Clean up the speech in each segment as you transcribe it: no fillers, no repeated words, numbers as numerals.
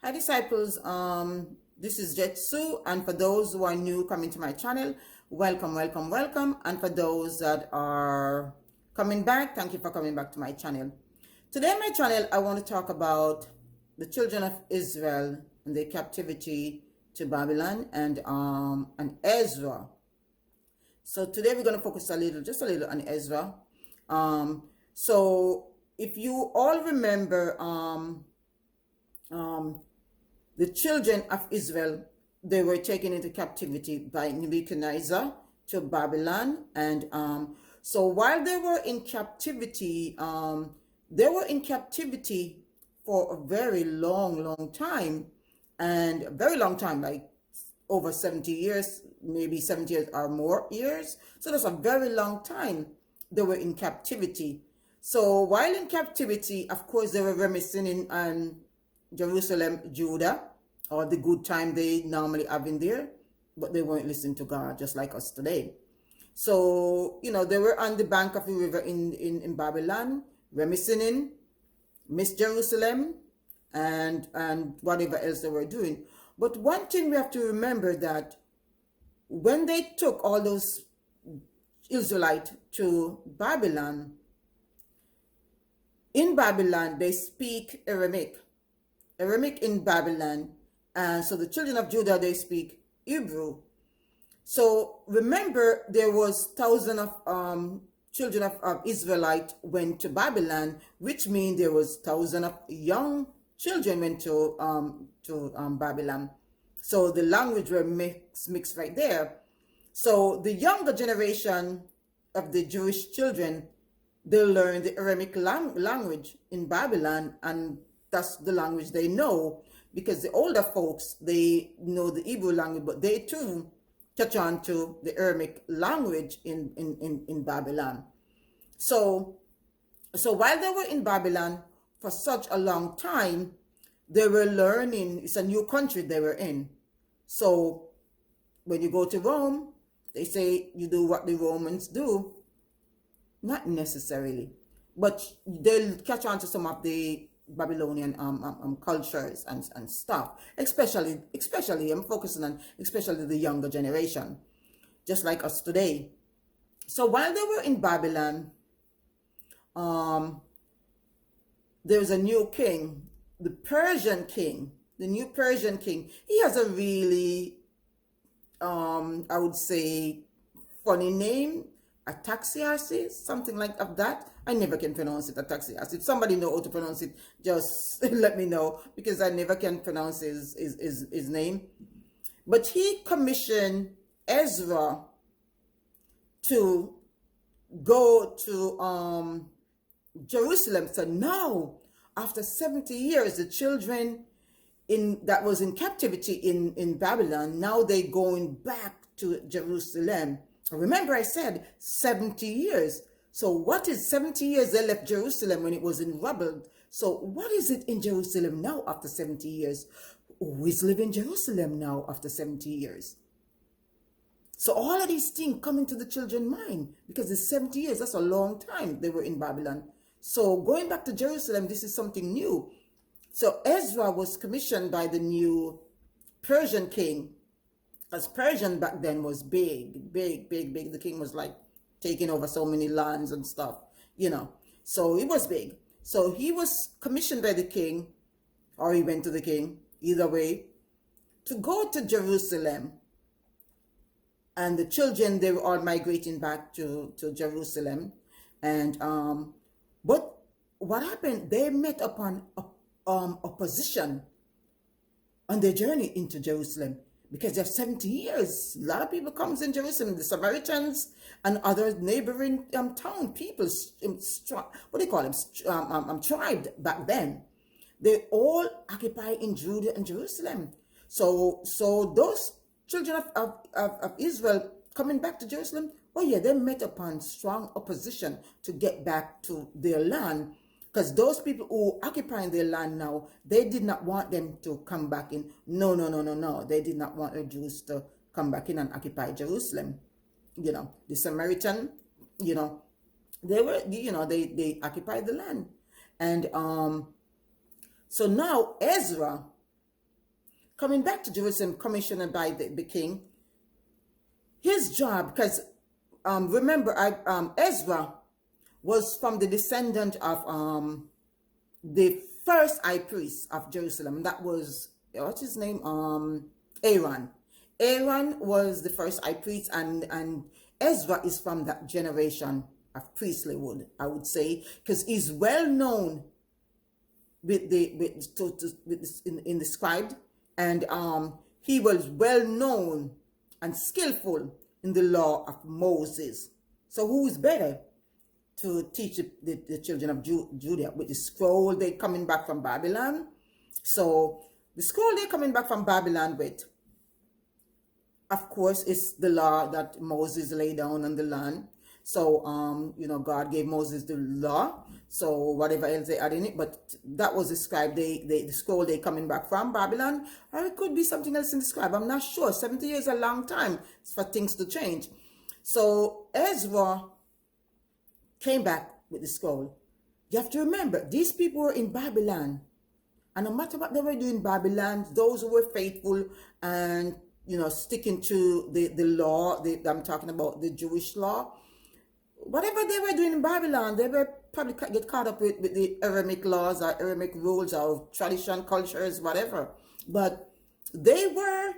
Hi disciples, this is Jetsu, and for those who are new coming to my channel, welcome, welcome, welcome. And for those that are coming back, thank you for coming back to my channel. Today on my channel, I want to talk about the children of Israel and their captivity to Babylon and Ezra. So today we're going to focus just a little on Ezra. So if you all remember, the children of Israel, they were taken into captivity by Nebuchadnezzar to Babylon. And so while they were in captivity, for a very long time, and a very long time, like over 70 years, maybe 70 years or more years. So that's a very long time they were in captivity. So while in captivity, of course, they were reminiscing in Jerusalem, Judah, or the good time they normally have in there, but they weren't listening to God, just like us today. So, they were on the bank of the river in Babylon, reminiscing, Miss Jerusalem, and whatever else they were doing. But one thing we have to remember, that when they took all those Israelites to Babylon, in Babylon, they speak Aramaic in Babylon. And so the children of Judah, they speak Hebrew. So remember, there was thousands of children of Israelite went to Babylon, which means there was thousands of young children went to Babylon. So the language were mixed right there. So the younger generation of the Jewish children, they learn the Aramaic language in Babylon, and that's the language they know, because the older folks, they know the Hebrew language, but they too catch on to the Aramaic language in Babylon. So while they were in Babylon for such a long time, they were learning. It's a new country they were in. So when you go to Rome, they say you do what the Romans do. Not necessarily, but they'll catch on to some of the Babylonian cultures and stuff, especially I'm focusing on especially the younger generation, just like us today. So while they were in Babylon, there was a new king, the new Persian king. He has a really, I would say, funny name, Ataxiarchis, something like that. I never can pronounce it, Ataxiarchis. If somebody know how to pronounce it, just let me know, because I never can pronounce his name. But he commissioned Ezra to go to Jerusalem. So now, after 70 years, the children that was in captivity in Babylon, now they going back to Jerusalem. Remember, I said 70 years. So what is 70 years they left Jerusalem when it was in rubble? So what is it in Jerusalem now after 70 years? Who is living in Jerusalem now after 70 years? So all of these things come into the children's mind, because it's 70 years. That's a long time they were in Babylon. So going back to Jerusalem, this is something new. So Ezra was commissioned by the new Persian king, as Persian back then was big. The king was like taking over so many lands and stuff, So it was big. So he was commissioned by the king, or he went to the king, either way, to go to Jerusalem. And the children, they were all migrating back to Jerusalem. And but what happened? They met upon opposition on their journey into Jerusalem, because they have 70 years. A lot of people comes in Jerusalem, the Samaritans and other neighboring town people, what do you call them, tribe back then. They all occupy in Judah and Jerusalem. So those children of Israel coming back to Jerusalem, oh yeah, they met upon strong opposition to get back to their land. Because those people who occupying their land now, they did not want them to come back in. No. They did not want the Jews to come back in and occupy Jerusalem. The Samaritan, they were, they occupied the land. And so now Ezra, coming back to Jerusalem, commissioned by the king. His job, because remember, Ezra was from the descendant of the first high priest of Jerusalem. That was, what's his name? Aaron. Aaron was the first high priest, and Ezra is from that generation of priestlyhood, I would say, because he's well known in the scribe, and he was well known and skillful in the law of Moses. So who is better to teach the children of Judah with the scroll they coming back from Babylon? So the scroll they coming back from Babylon with, of course, is the law that Moses laid down on the land. So, you know, God gave Moses the law. So whatever else they add in it, but that was the scribe, the scroll they coming back from Babylon. Or it could be something else in the scribe. I'm not sure. 70 years is a long time for things to change. So Ezra came back with the scroll. You have to remember, these people were in Babylon. And no matter what they were doing in Babylon, those who were faithful and, you know, sticking to the law, I'm talking about the Jewish law, whatever they were doing in Babylon, they were probably get caught up with the Aramaic laws or Aramaic rules or tradition, cultures, whatever. But they were,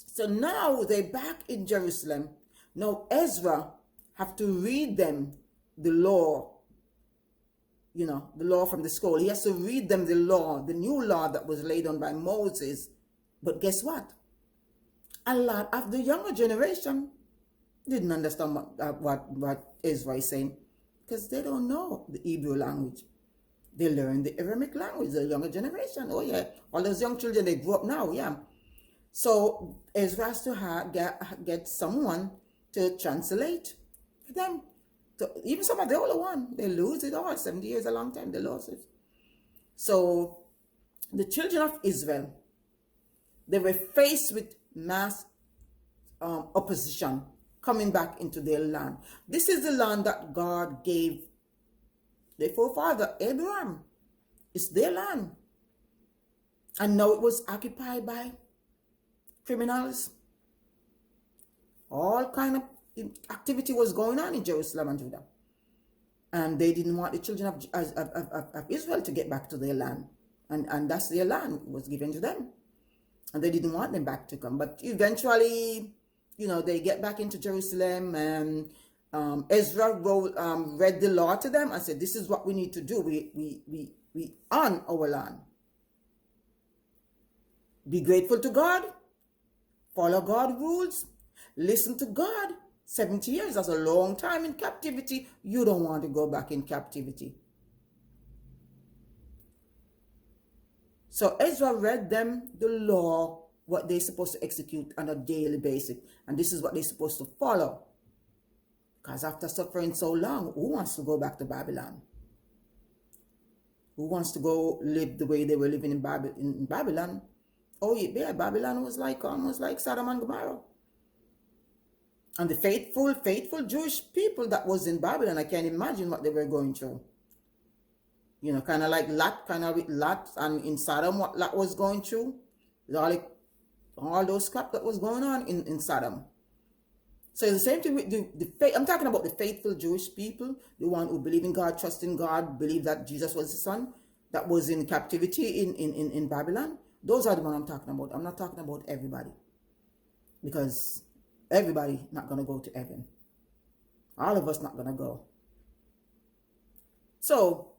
so now they're back in Jerusalem. Now Ezra have to read them the law, you know, the law from the scroll. He has to read them the law, the new law that was laid on by Moses. But guess what? A lot of the younger generation didn't understand what Ezra is saying, because they don't know the Hebrew language. They learn the Aramaic language, the younger generation. Oh yeah, all those young children, they grew up now, yeah. So Ezra has to get someone to translate for them. So even some of the older one, they lose it all. 70 years is a long time, they lost it. So the children of Israel, they were faced with mass opposition coming back into their land. This is the land that God gave their forefather Abraham. It's their land. And now it was occupied by criminals. All kind of activity was going on in Jerusalem and Judah. And they didn't want the children of Israel to get back to their land. And that's their land. It was given to them. And they didn't want them back to come. But eventually, you know, they get back into Jerusalem, and Ezra read the law to them and said, this is what we need to do. We own our land. Be grateful to God. Follow God's rules. Listen to God. 70 years, that's a long time in captivity. You don't want to go back in captivity. So Ezra read them the law, what they're supposed to execute on a daily basis. And this is what they're supposed to follow. Because after suffering so long, who wants to go back to Babylon? Who wants to go live the way they were living in Babylon? Oh yeah, Babylon was like almost like Sodom and Gomorrah. And the faithful Jewish people that was in Babylon, I can't imagine what they were going through. You know, kind of like Lot, kind of with Lot, and in Sodom, what Lot was going through. All those crap that was going on in Sodom. So it's the same thing with the faith. I'm talking about the faithful Jewish people, the one who believe in God, trust in God, believe that Jesus was the Son, that was in captivity in Babylon. Those are the ones I'm talking about. I'm not talking about everybody. Because everybody not going to go to heaven. All of us not going to go. So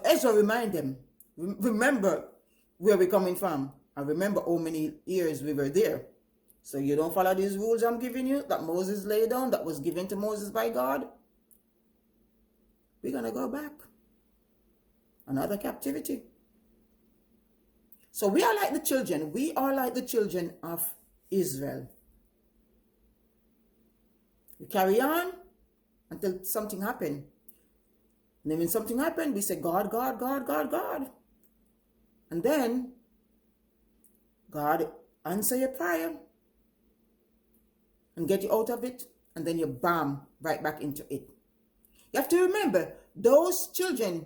Ezra remind them, remember where we're coming from. And remember how many years we were there. So you don't follow these rules I'm giving you, that Moses laid down, that was given to Moses by God. We're going to go back. Another captivity. So we are like the children. We are like the children of Israel. We carry on until something happened. And then when something happened, we say, God, God, God, God, God. And then God answer your prayer and get you out of it. And then you bam, right back into it. You have to remember, those children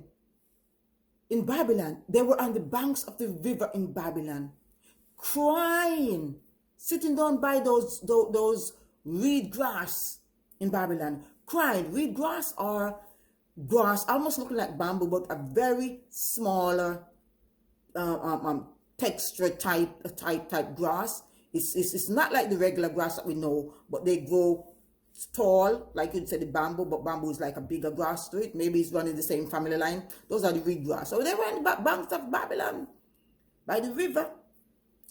in Babylon, they were on the banks of the river in Babylon, crying, sitting down by those reed grass in Babylon, crying. Reed grass or grass, almost looking like bamboo, but a very smaller texture type grass. It's not like the regular grass that we know, but they grow tall, like you'd say the bamboo, but bamboo is like a bigger grass to it. Maybe it's running the same family line. Those are the reed grass. So they were in the banks of Babylon, by the river,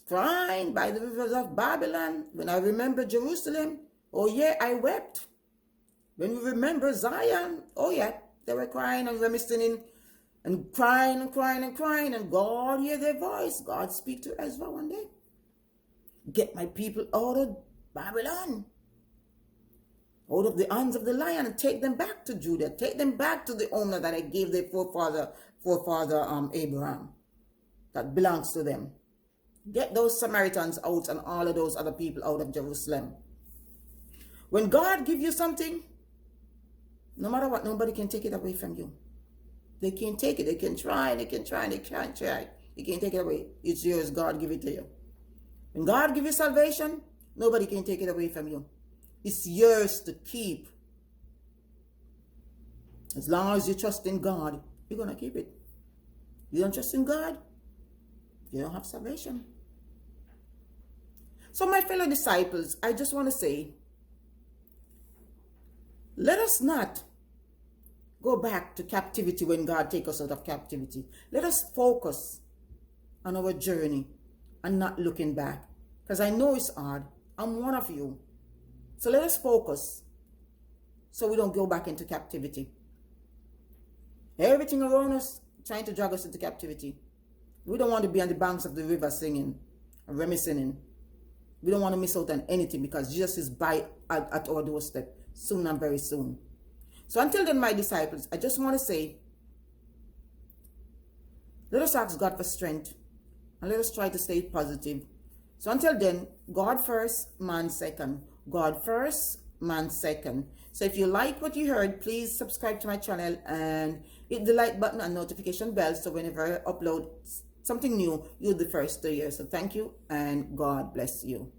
crying by the rivers of Babylon. When I remember Jerusalem, oh yeah, I wept. When we remember Zion, oh yeah, they were crying and reminiscing and crying and crying and crying, and God hear their voice. God speak to Ezra one day. Get my people out of Babylon, out of the hands of the lion, and take them back to Judah. Take them back to the owner that I gave their forefather Abraham, that belongs to them. Get those Samaritans out and all of those other people out of Jerusalem. When God gives you something, no matter what, nobody can take it away from you. They can't take it. They can try, they can try, they can't try. They can't take it away. It's yours. God give it to you. When God gives you salvation, nobody can take it away from you. It's yours to keep. As long as you trust in God, you're going to keep it. You don't trust in God, you don't have salvation. So my fellow disciples, I just want to say, let us not go back to captivity when God takes us out of captivity. Let us focus on our journey and not looking back. Because I know it's hard. I'm one of you. So let us focus so we don't go back into captivity. Everything around us trying to drag us into captivity. We don't want to be on the banks of the river singing and reminiscing. We don't want to miss out on anything because Jesus is at our doorstep soon and very soon. So until then, my disciples, I just want to say, let us ask God for strength and let us try to stay positive. So until then, God first, man second. God first, man second. So if you like what you heard, please subscribe to my channel and hit the like button and notification bell so whenever I upload something new, you're the first to hear. So thank you and God bless you.